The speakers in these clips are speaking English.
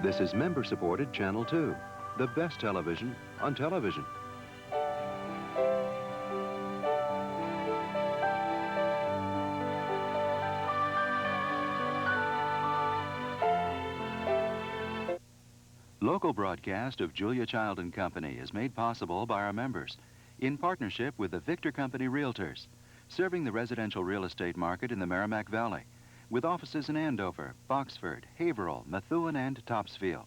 This is member-supported Channel 2, the best television on television. Local broadcast of Julia Child and Company is made possible by our members in partnership with the Victor Company Realtors, serving the residential real estate market in the Merrimack Valley, with offices in Andover, Boxford, Haverhill, Methuen, and Topsfield.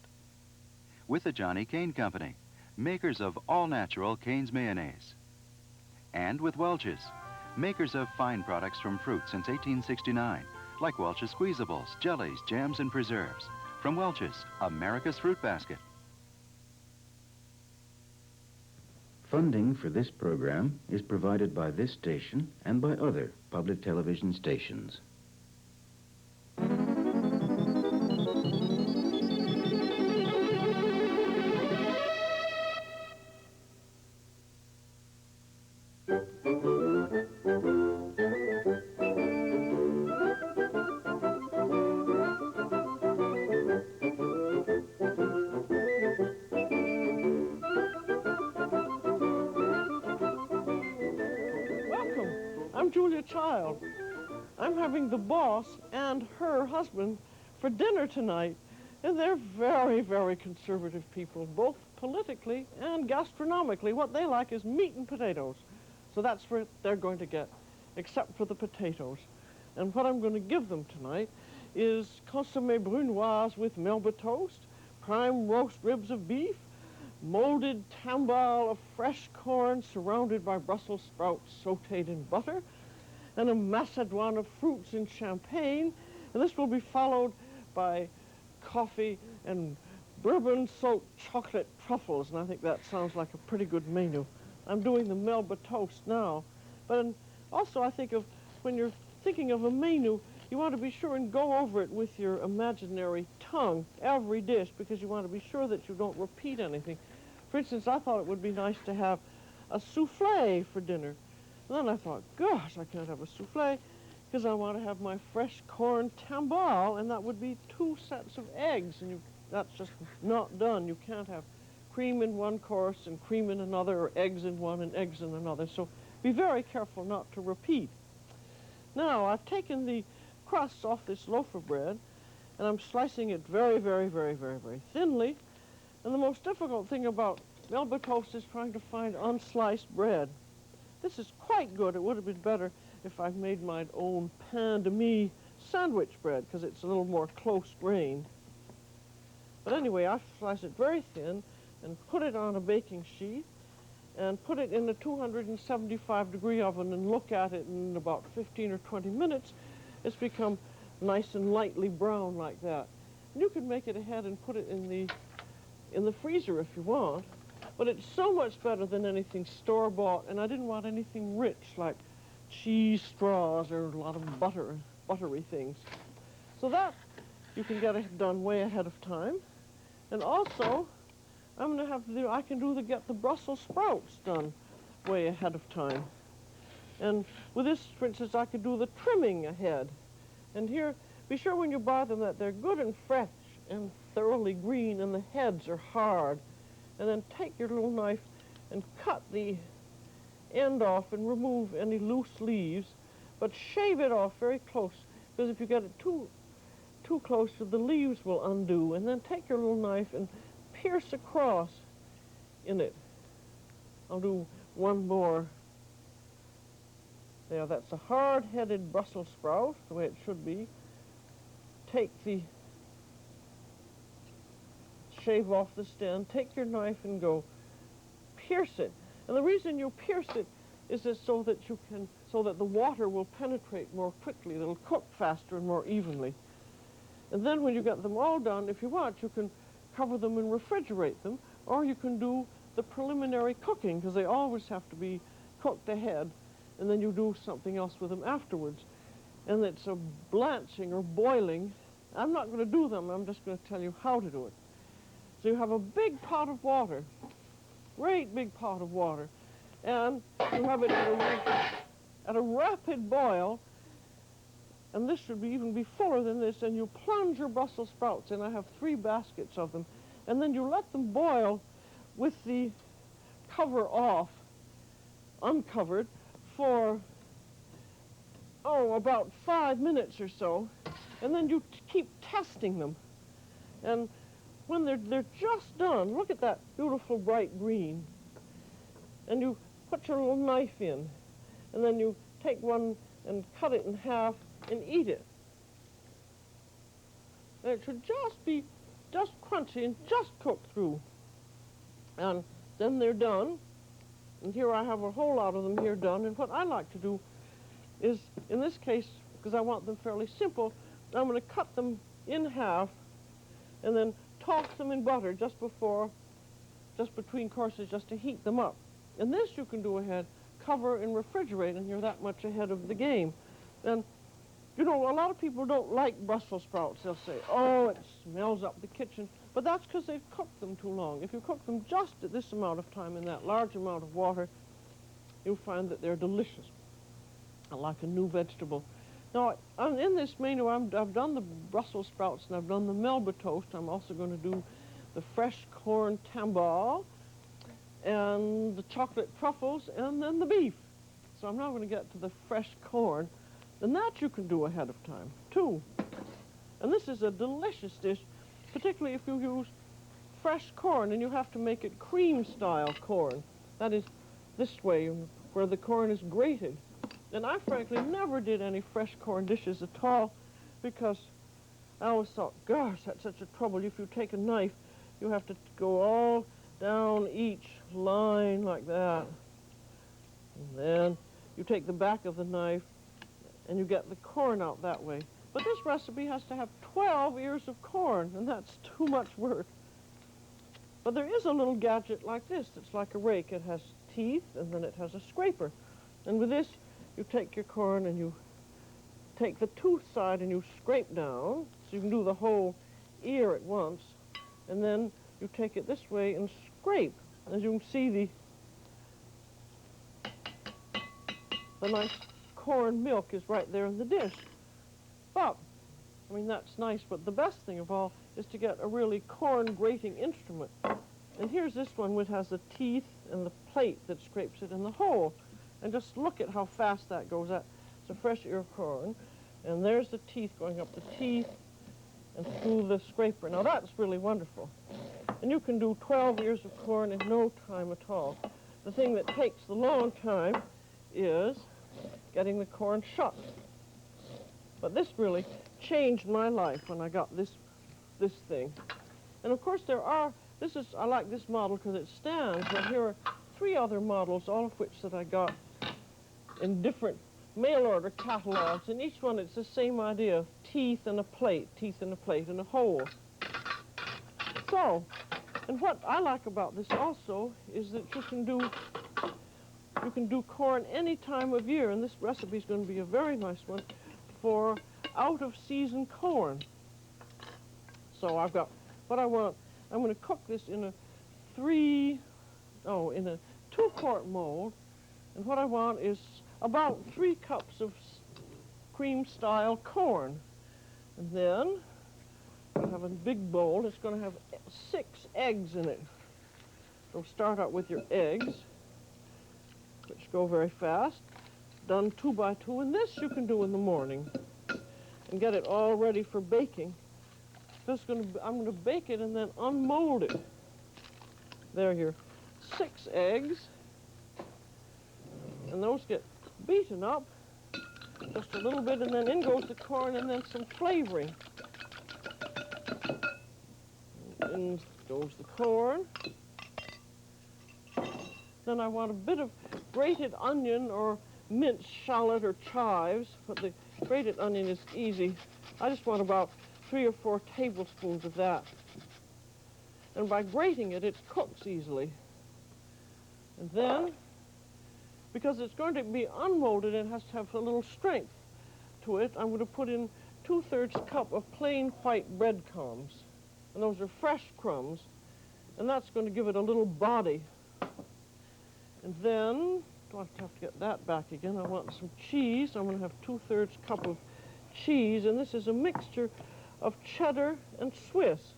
With the Johnny Kane Company, makers of all-natural Kane's mayonnaise. And with Welch's, makers of fine products from fruit since 1869, like Welch's Squeezables, jellies, jams, and preserves. From Welch's, America's Fruit Basket. Funding for this program is provided by this station and by other public television stations. Child. I'm having the boss and her husband for dinner tonight, and they're very, very conservative people, both politically and gastronomically. What they like is meat and potatoes, so that's what they're going to get, except for the potatoes. And what I'm going to give them tonight is consommé brunoise with Melba toast, prime roast ribs of beef, molded tambal of fresh corn surrounded by Brussels sprouts sautéed in butter, and a macédoine of fruits and champagne, and this will be followed by coffee and bourbon-soaked chocolate truffles, and I think that sounds like a pretty good menu. I'm doing the Melba toast now, but also I think of when you're thinking of a menu, you want to be sure and go over it with your imaginary tongue, every dish, because you want to be sure that you don't repeat anything. For instance, I thought it would be nice to have a souffle for dinner. And then I thought, gosh, I can't have a souffle because I want to have my fresh corn tambal, and that would be 2 sets of eggs, and that's just not done. You can't have cream in one course and cream in another, or eggs in one and eggs in another. So be very careful not to repeat. Now, I've taken the crust off this loaf of bread, and I'm slicing it very, very, very, very, very thinly. And the most difficult thing about Melba toast is trying to find unsliced bread. This is quite good. It would have been better if I'd made my own pain de mie sandwich bread, because it's a little more close-grained. But anyway, I slice it very thin and put it on a baking sheet and put it in a 275-degree oven and look at it in about 15 or 20 minutes. It's become nice and lightly brown like that. And you can make it ahead and put it in the freezer if you want. But it's so much better than anything store-bought, and I didn't want anything rich like cheese straws or a lot of buttery things. So that you can get it done way ahead of time. And also, I'm going to have to get the Brussels sprouts done way ahead of time. And with this, for instance, I could do the trimming ahead. And here, be sure when you buy them that they're good and fresh and thoroughly green, and the heads are hard. And then take your little knife and cut the end off and remove any loose leaves, but shave it off very close, because if you get it too close, the leaves will undo. And then take your little knife and pierce across in it. I'll do one more. There, that's a hard-headed Brussels sprout, the way it should be. Shave off the stem, take your knife and go pierce it. And the reason you pierce it is so that the water will penetrate more quickly. It'll cook faster and more evenly. And then when you get them all done, if you want, you can cover them and refrigerate them, or you can do the preliminary cooking, because they always have to be cooked ahead, and then you do something else with them afterwards. And it's a blanching or boiling. I'm not going to do them, I'm just going to tell you how to do it. So you have a big pot of water, great big pot of water, and you have it at a rapid boil, and this should be even be fuller than this, and you plunge your Brussels sprouts in. I have 3 baskets of them. And then you let them boil with the cover off, uncovered, for, about 5 minutes or so. And then you keep testing them. And when they're just done, look at that beautiful bright green. And you put your little knife in, and then you take one and cut it in half and eat it. And it should just be just crunchy and just cooked through. And then they're done. And here I have a whole lot of them here done. And what I like to do is, in this case, because I want them fairly simple, I'm going to cut them in half and then toss them in butter just between courses, just to heat them up. And this you can do ahead, cover and refrigerate, and you're that much ahead of the game. And, you know, a lot of people don't like Brussels sprouts. They'll say, oh, it smells up the kitchen. But that's because they've cooked them too long. If you cook them just at this amount of time in that large amount of water, you'll find that they're delicious, like a new vegetable. Now, in this menu, I've done the Brussels sprouts and I've done the Melba toast. I'm also going to do the fresh corn tambal and the chocolate truffles and then the beef. So I'm now going to get to the fresh corn. And that you can do ahead of time, too. And this is a delicious dish, particularly if you use fresh corn, and you have to make it cream-style corn. That is this way, where the corn is grated. And I frankly never did any fresh corn dishes at all, because I always thought, gosh, that's such a trouble. If you take a knife, you have to go all down each line like that. And then you take the back of the knife, and you get the corn out that way. But this recipe has to have 12 ears of corn, and that's too much work. But there is a little gadget like this. It's like a rake. It has teeth, and then it has a scraper. And with this, you take your corn, and you take the tooth side, and you scrape down, so you can do the whole ear at once. And then you take it this way and scrape. As you can see, the nice corn milk is right there in the dish. But, I mean, that's nice, but the best thing of all is to get a really corn grating instrument. And here's this one, which has the teeth and the plate that scrapes it in the hole. And just look at how fast that goes. That's a fresh ear of corn. And there's the teeth going up the teeth and through the scraper. Now that's really wonderful. And you can do 12 ears of corn in no time at all. The thing that takes the long time is getting the corn shut. But this really changed my life when I got this thing. And of course I like this model because it stands, but here are 3 other models, all of which that I got in different mail order catalogs, and each one it's the same idea, teeth and a plate and a hole. So, and what I like about this also is that you can do corn any time of year, and this recipe is going to be a very nice one for out-of-season corn. So I've got what I want. I'm going to cook this in a 2-quart mold, and what I want is about 3 cups of cream-style corn. And then I'll have a big bowl. It's going to have 6 eggs in it. So start out with your eggs, which go very fast, done 2 by 2, and this you can do in the morning and get it all ready for baking. I'm going to bake it and then unmold it. There are your 6 eggs, and those get beaten up just a little bit, and then in goes the corn and then some flavoring. In goes the corn. Then I want a bit of grated onion or minced shallot or chives, but the grated onion is easy. I just want about 3 or 4 tablespoons of that. And by grating it, it cooks easily. And then, because it's going to be unmolded, it has to have a little strength to it, I'm going to put in 2/3 cup of plain white breadcrumbs. And those are fresh crumbs. And that's going to give it a little body. And then, do I have to get that back again? I want some cheese. I'm going to have 2/3 cup of cheese, and this is a mixture of cheddar and Swiss.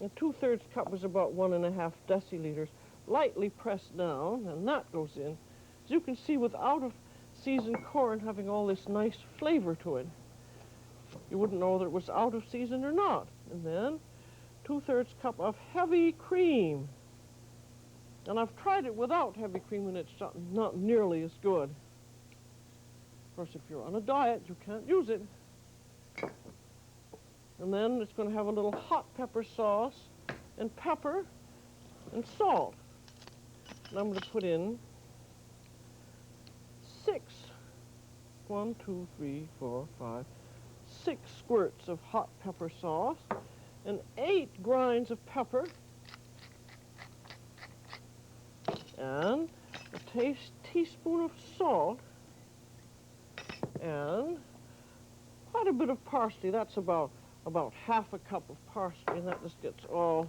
A 2/3 cup is about 1.5 deciliters, lightly pressed down, and that goes in. As you can see, with out-of-season corn having all this nice flavor to it, you wouldn't know whether it was out of season or not. And then 2/3 cup of heavy cream. And I've tried it without heavy cream, and it's not nearly as good. Of course, if you're on a diet, you can't use it. And then it's going to have a little hot pepper sauce and pepper and salt. And I'm going to put in 6 squirts of hot pepper sauce and 8 grinds of pepper and a teaspoon of salt and quite a bit of parsley. That's about half a cup of parsley, and that just gets all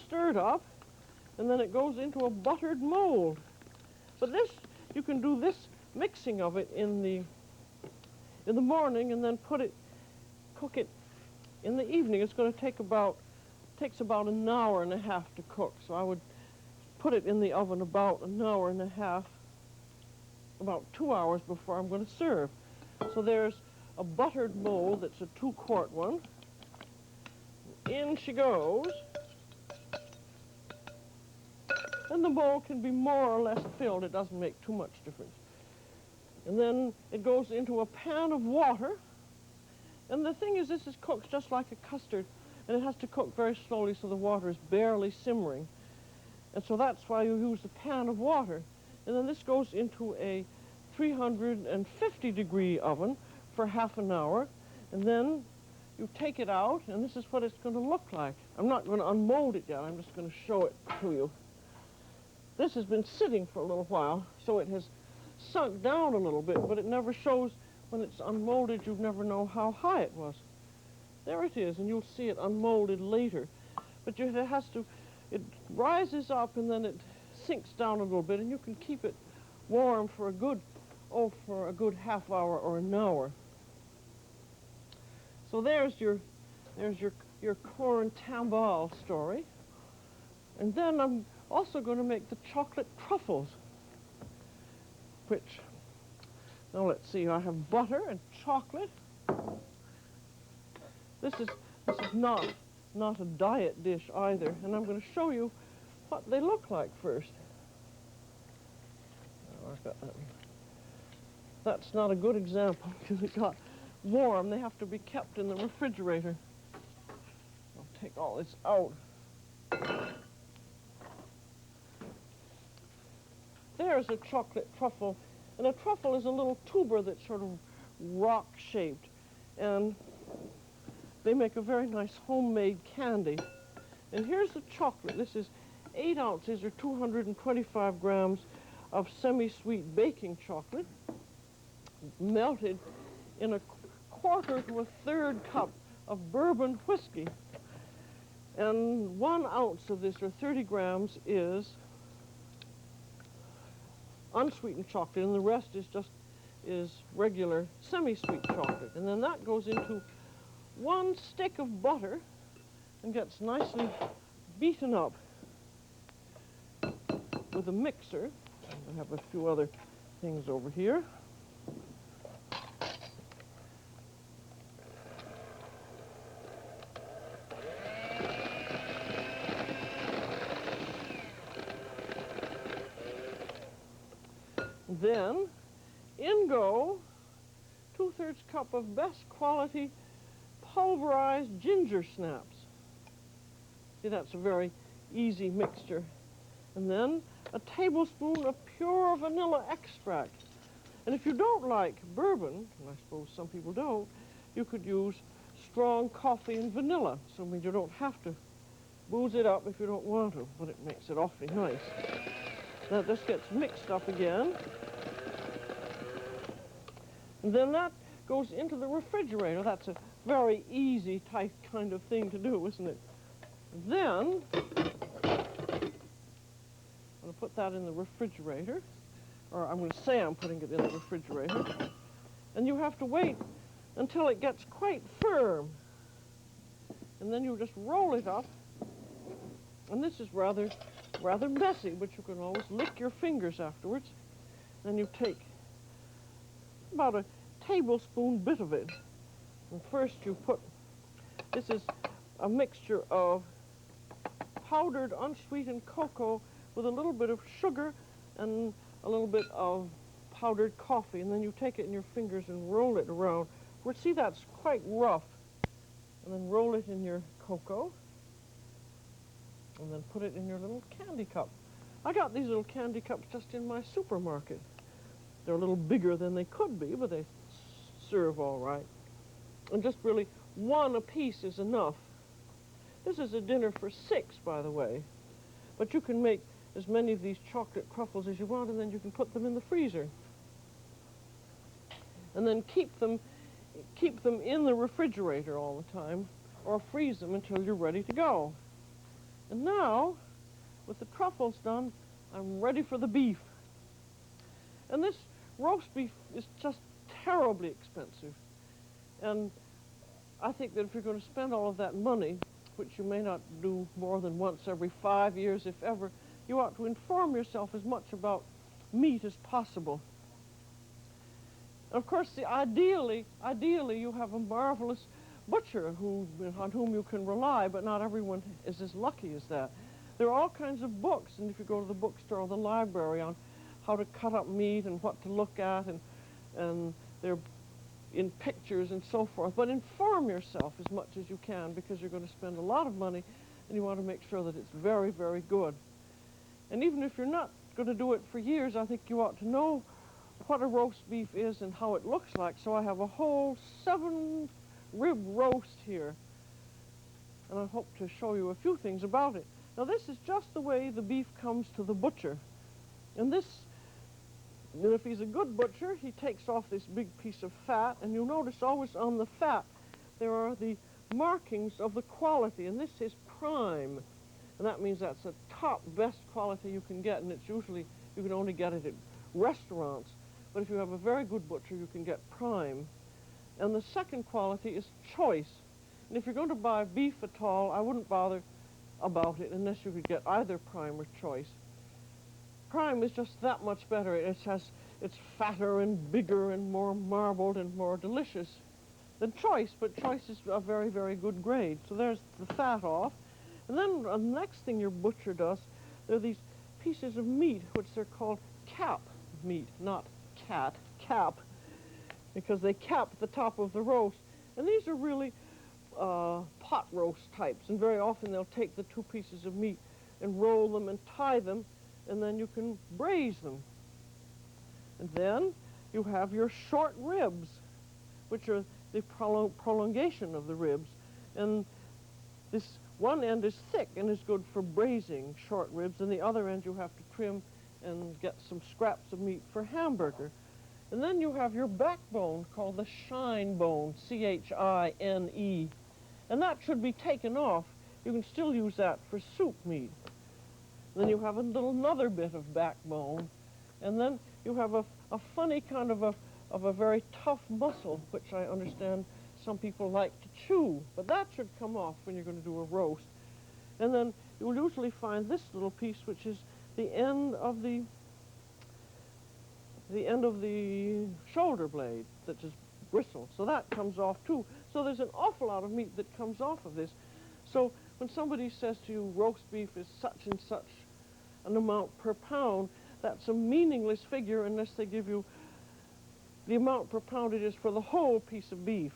stirred up, and then it goes into a buttered mold. But this, you can do this mixing of it in the morning and then cook it in the evening. It's going to takes about 1.5 hours to cook, so I would put it in the oven about 1.5 hours, about 2 hours before I'm going to serve. So there's a buttered mold that's a 2-quart one. In she goes. And the mold can be more or less filled. It doesn't make too much difference. And then it goes into a pan of water. And the thing is, this is cooked just like a custard, and it has to cook very slowly so the water is barely simmering. And so that's why you use a pan of water. And then this goes into a 350-degree oven for half an hour, and then you take it out, and this is what it's going to look like. I'm not going to unmold it yet. I'm just going to show it to you. This has been sitting for a little while, so it has sunk down a little bit, but it never shows when it's unmolded. You never know how high it was. There it is, and you'll see it unmolded later. But it rises up, and then it sinks down a little bit, and you can keep it warm for a good half hour or an hour. So there's your corn tambal story. And then I'm also going to make the chocolate truffles, which, now let's see, I have butter and chocolate. This is not a diet dish either, and I'm going to show you what they look like first. Oh, I've got that. That's not a good example because it got warm. They have to be kept in the refrigerator. I'll take all this out. There's a chocolate truffle, and a truffle is a little tuber that's sort of rock-shaped, and they make a very nice homemade candy. And here's the chocolate. This is 8 ounces or 225 grams of semi-sweet baking chocolate, melted in a 1/4 to 1/3 cup of bourbon whiskey. And 1 ounce of this, or 30 grams, is unsweetened chocolate, and the rest is regular semi-sweet chocolate. And then that goes into 1 stick of butter and gets nicely beaten up with a mixer. I have a few other things over here. Then, in go 2/3 cup of best quality pulverized ginger snaps. See, that's a very easy mixture. And then a tablespoon of pure vanilla extract. And if you don't like bourbon, and I suppose some people don't, you could use strong coffee and vanilla. So I mean, you don't have to booze it up if you don't want to, but it makes it awfully nice. Now this gets mixed up again. And then that goes into the refrigerator. That's a very easy type kind of thing to do, isn't it? Then, I'm going to put that in the refrigerator, or I'm going to say I'm putting it in the refrigerator. And you have to wait until it gets quite firm. And then you just roll it up. And this is rather messy, but you can always lick your fingers afterwards. Then you take about a tablespoon bit of it. And first you put, this is a mixture of powdered unsweetened cocoa with a little bit of sugar and a little bit of powdered coffee. And then you take it in your fingers and roll it around. Well, see, that's quite rough. And then roll it in your cocoa. And then put it in your little candy cup. I got these little candy cups just in my supermarket. They're a little bigger than they could be, but they serve all right. And just really one apiece is enough. This is a dinner for 6, by the way. But you can make as many of these chocolate truffles as you want, and then you can put them in the freezer. And then keep them in the refrigerator all the time, or freeze them until you're ready to go. And now, with the truffles done, I'm ready for the beef. And this roast beef is just terribly expensive. And I think that if you're going to spend all of that money, which you may not do more than once every 5 years, if ever, you ought to inform yourself as much about meat as possible. Of course, ideally, you have a marvelous butcher on whom you can rely, but not everyone is as lucky as that. There are all kinds of books, and if you go to the bookstore or the library, on how to cut up meat and what to look at, and they're in pictures and so forth. But inform yourself as much as you can, because you're going to spend a lot of money, and you want to make sure that it's very, very good. And even if you're not going to do it for years, I think you ought to know what a roast beef is and how it looks like. So I have a whole 7-rib roast here, and I hope to show you a few things about it. Now, this is just the way the beef comes to the butcher. And this, if he's a good butcher, he takes off this big piece of fat, and you'll notice always on the fat there are the markings of the quality, and this is prime. And that means that's the top best quality you can get, and it's usually, you can only get it at restaurants. But if you have a very good butcher, you can get prime. And the second quality is choice. And if you're going to buy beef at all, I wouldn't bother about it unless you could get either prime or choice. Prime is just that much better. It's fatter and bigger and more marbled and more delicious than choice, but choice is a very, very good grade. So there's the fat off. And then the next thing your butcher does, there are these pieces of meat, which they're called cap meat, not cat, cap, because they cap the top of the roast. And these are really pot roast types, and very often they'll take the 2 pieces of meat and roll them and tie them, and then you can braise them. And then you have your short ribs, which are the prolongation of the ribs. And this one end is thick and is good for braising short ribs, and the other end you have to trim and get some scraps of meat for hamburger. And then you have your backbone, called the chine bone, C-H-I-N-E. And that should be taken off. You can still use that for soup meat. Then you have another bit of backbone. And then you have a funny kind of a very tough muscle, which I understand some people like to chew. But that should come off when you're going to do a roast. And then you'll usually find this little piece, which is the end of the shoulder blade that just bristles. So that comes off too. So there's an awful lot of meat that comes off of this. So when somebody says to you roast beef is such and such an amount per pound, that's a meaningless figure unless they give you the amount per pound it is for the whole piece of beef.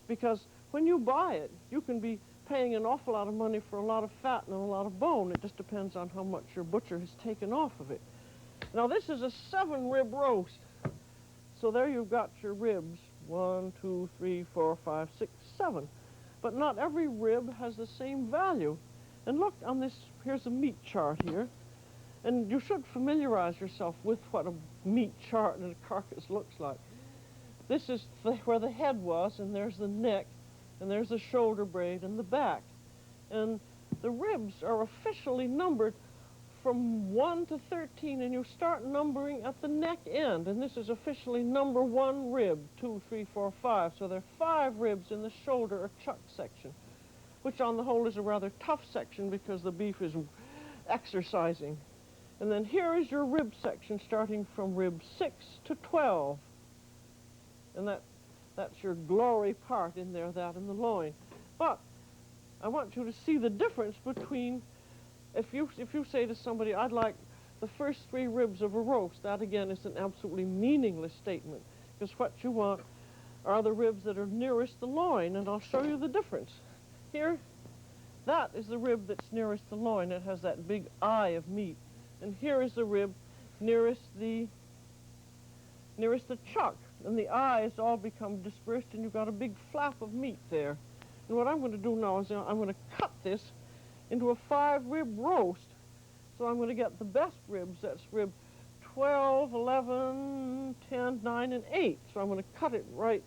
Because when you buy it, you can be paying an awful lot of money for a lot of fat and a lot of bone. It just depends on how much your butcher has taken off of it. Now, this is a 7-rib roast. So there you've got your ribs. 1, 2, 3, 4, 5, 6, 7. But not every rib has the same value. And look on this, here's a meat chart here. And you should familiarize yourself with what a meat chart and a carcass looks like. This is where the head was, and there's the neck, and there's the shoulder blade and the back. And the ribs are officially numbered from 1 to 13, and you start numbering at the neck end. And this is officially number 1 rib, 2, 3, 4, 5. So there are 5 ribs in the shoulder or chuck section, which on the whole is a rather tough section because the beef is exercising. And then here is your rib section starting from rib 6 to 12. And that's your glory part in there, that and the loin. But I want you to see the difference between, if you say to somebody, I'd like the first 3 ribs of a roast, that again is an absolutely meaningless statement, because what you want are the ribs that are nearest the loin, and I'll show you the difference. Here, that is the rib that's nearest the loin. It has that big eye of meat. And here is the rib nearest the chuck. And the eyes all become dispersed, and you've got a big flap of meat there. And what I'm going to do now is I'm going to cut this into a 5-rib roast. So I'm going to get the best ribs. That's rib 12, 11, 10, 9, and 8. So I'm going to cut it right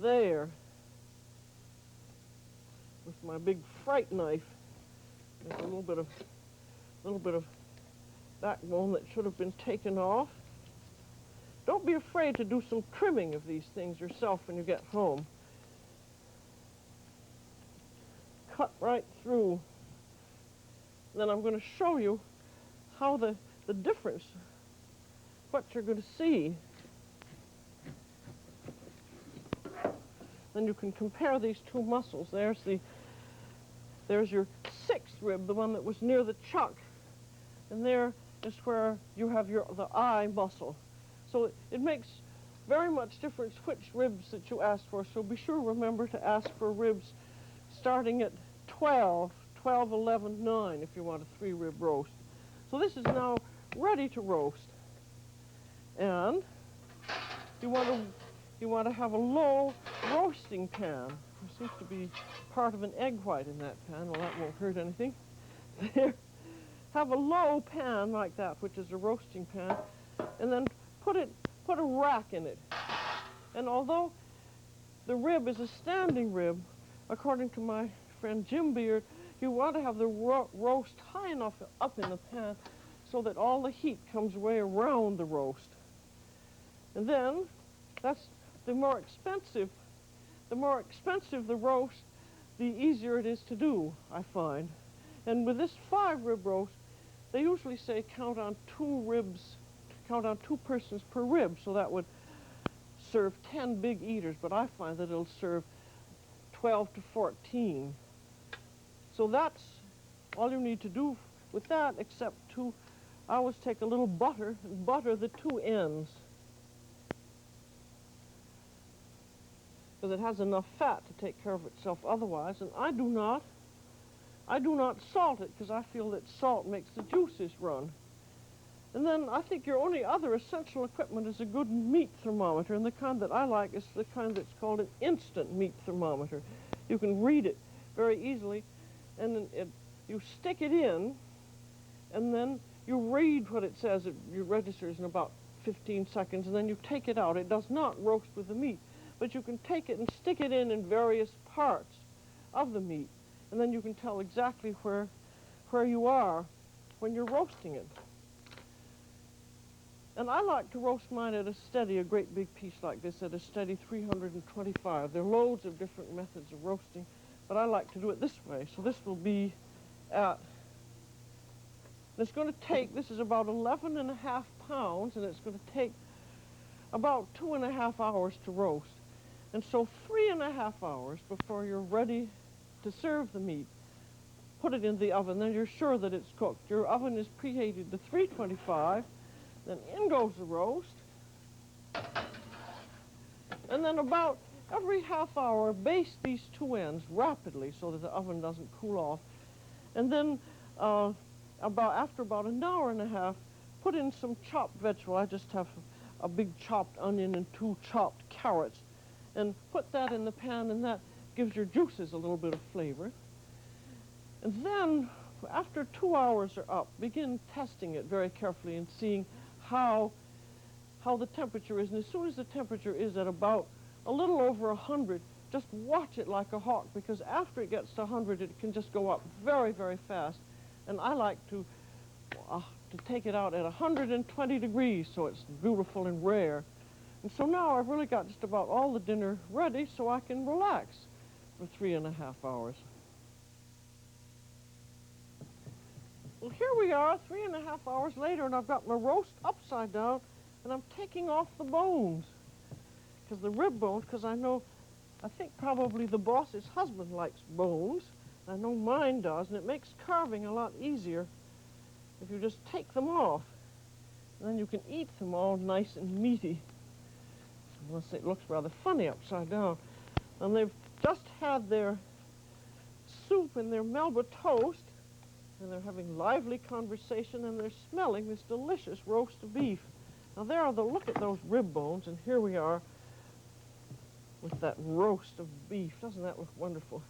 there with my big fright knife. There's a little bit of backbone that should have been taken off. Don't be afraid to do some trimming of these things yourself when you get home. Cut right through. Then I'm going to show you how the difference, what you're going to see. Then you can compare these 2 muscles. There's your 6th rib, the one that was near the chuck. And there is where you have the eye muscle. So it makes very much difference which ribs that you ask for. So be sure, remember to ask for ribs starting at 12, 11, 9 if you want a 3-rib roast. So this is now ready to roast. And you want to have a low roasting pan. There seems to be part of an egg white in that pan. Well, that won't hurt anything. There. Have a low pan like that, which is a roasting pan, and then put a rack in it. And although the rib is a standing rib, according to my friend Jim Beard, you want to have the roast high enough up in the pan so that all the heat comes way around the roast. And then, that's the more expensive the roast, the easier it is to do, I find. And with this 5-rib roast, they usually say count on 2 persons per rib, so that would serve 10 big eaters, but I find that it'll serve 12 to 14. So that's all you need to do with that, except I always take a little butter and butter the 2 ends, because it has enough fat to take care of itself otherwise. And I do not salt it, because I feel that salt makes the juices run. And then I think your only other essential equipment is a good meat thermometer, and the kind that I like is the kind that's called an instant meat thermometer. You can read it very easily, and you stick it in, and then you read what it says. It registers in about 15 seconds, and then you take it out. It does not roast with the meat, but you can take it and stick it in various parts of the meat, and then you can tell exactly where you are when you're roasting it. And I like to roast mine at a great big piece like this, at a steady 325. There are loads of different methods of roasting, but I like to do it this way. So this will be it's going to take, this is about 11.5 pounds, and it's going to take about 2.5 hours to roast. And so 3.5 hours before you're ready to serve the meat, put it in the oven, then you're sure that it's cooked. Your oven is preheated to 325, then in goes the roast, and then about every half hour, baste these 2 ends rapidly so that the oven doesn't cool off, and then after about an hour and a half, put in some chopped vegetable. I just have a big chopped onion and 2 chopped carrots, and put that in the pan, and that gives your juices a little bit of flavor. And then, after 2 hours are up, begin testing it very carefully and seeing how the temperature is. And as soon as the temperature is at about a little over 100, just watch it like a hawk, because after it gets to 100, it can just go up very, very fast. And I like to to take it out at 120 degrees so it's beautiful and rare. And so now I've really got just about all the dinner ready so I can relax for 3.5 hours. Well, here we are, 3.5 hours later, and I've got my roast upside down, and I'm taking off the bones. Because the rib bones, because I think probably the boss's husband likes bones. I know mine does, and it makes carving a lot easier if you just take them off. And then you can eat them all nice and meaty. Unless it looks rather funny upside down. And they've just had their soup and their Melba toast, and they're having lively conversation, and they're smelling this delicious roast of beef. Now look at those rib bones, and here we are with that roast of beef. Doesn't that look wonderful?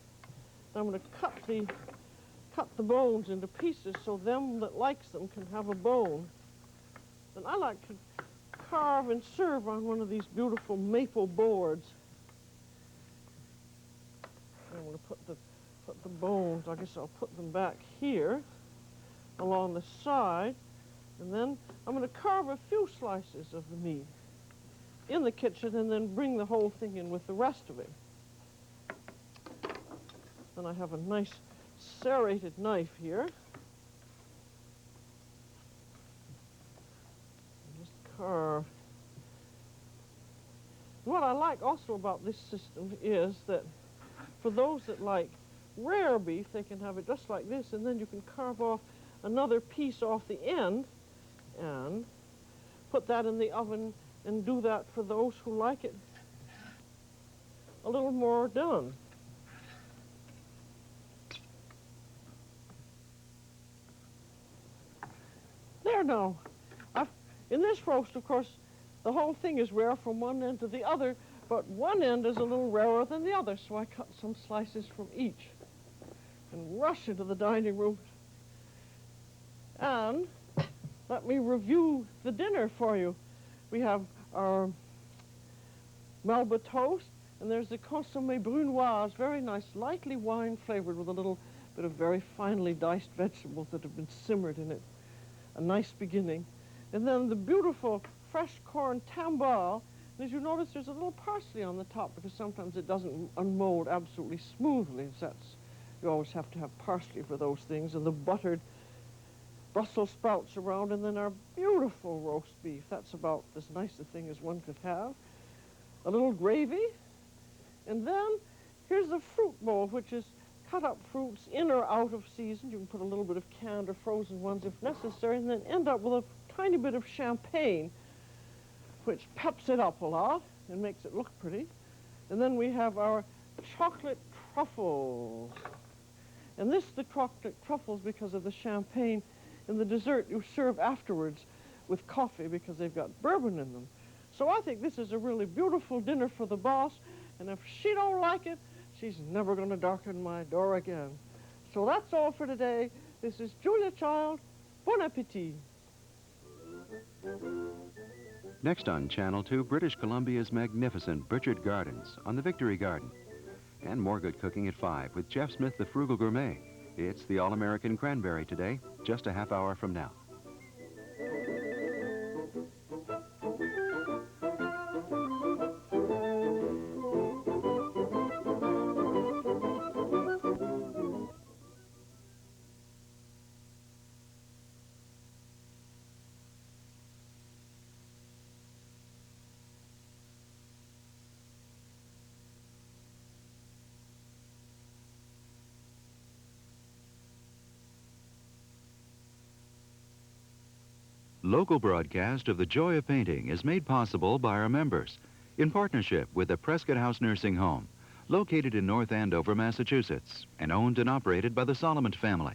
Now I'm going to cut the bones into pieces so them that likes them can have a bone. And I like to carve and serve on one of these beautiful maple boards. I'm going to put the bones, I guess I'll put them back here along the side, and then I'm going to carve a few slices of the meat in the kitchen and then bring the whole thing in with the rest of it. And I have a nice serrated knife here. Just carve. What I like also about this system is that for those that like rare beef, they can have it just like this, and then you can carve off another piece off the end and put that in the oven and do that for those who like it a little more done. There now. In this roast, of course, the whole thing is rare from one end to the other, but one end is a little rarer than the other, so I cut some slices from each and rush into the dining room. And let me review the dinner for you. We have our Melba toast, and there's the consommé brunoise, very nice, lightly wine flavored with a little bit of very finely diced vegetables that have been simmered in it. A nice beginning. And then the beautiful fresh corn tambal. And as you notice, there's a little parsley on the top because sometimes it doesn't unmold absolutely smoothly. You always have to have parsley for those things. And the buttered Brussels sprouts around, and then our beautiful roast beef. That's about as nice a thing as one could have. A little gravy. And then here's the fruit bowl, which is cut up fruits in or out of season. You can put a little bit of canned or frozen ones if necessary, and then end up with a tiny bit of champagne, which peps it up a lot and makes it look pretty. And then we have our chocolate truffles. And the chocolate truffles because of the champagne. And the dessert you serve afterwards with coffee because they've got bourbon in them. So I think this is a really beautiful dinner for the boss, and if she don't like it, she's never going to darken my door again. So that's all for today. This is Julia Child. Bon appetit. Next on Channel 2, British Columbia's magnificent Burchard Gardens on the Victory Garden. And more good cooking at 5 with Jeff Smith, the Frugal Gourmet. It's the All-American Cranberry today, just a half hour from now. Local broadcast of The Joy of Painting is made possible by our members in partnership with the Prescott House Nursing Home, located in North Andover, Massachusetts, and owned and operated by the Solomon family.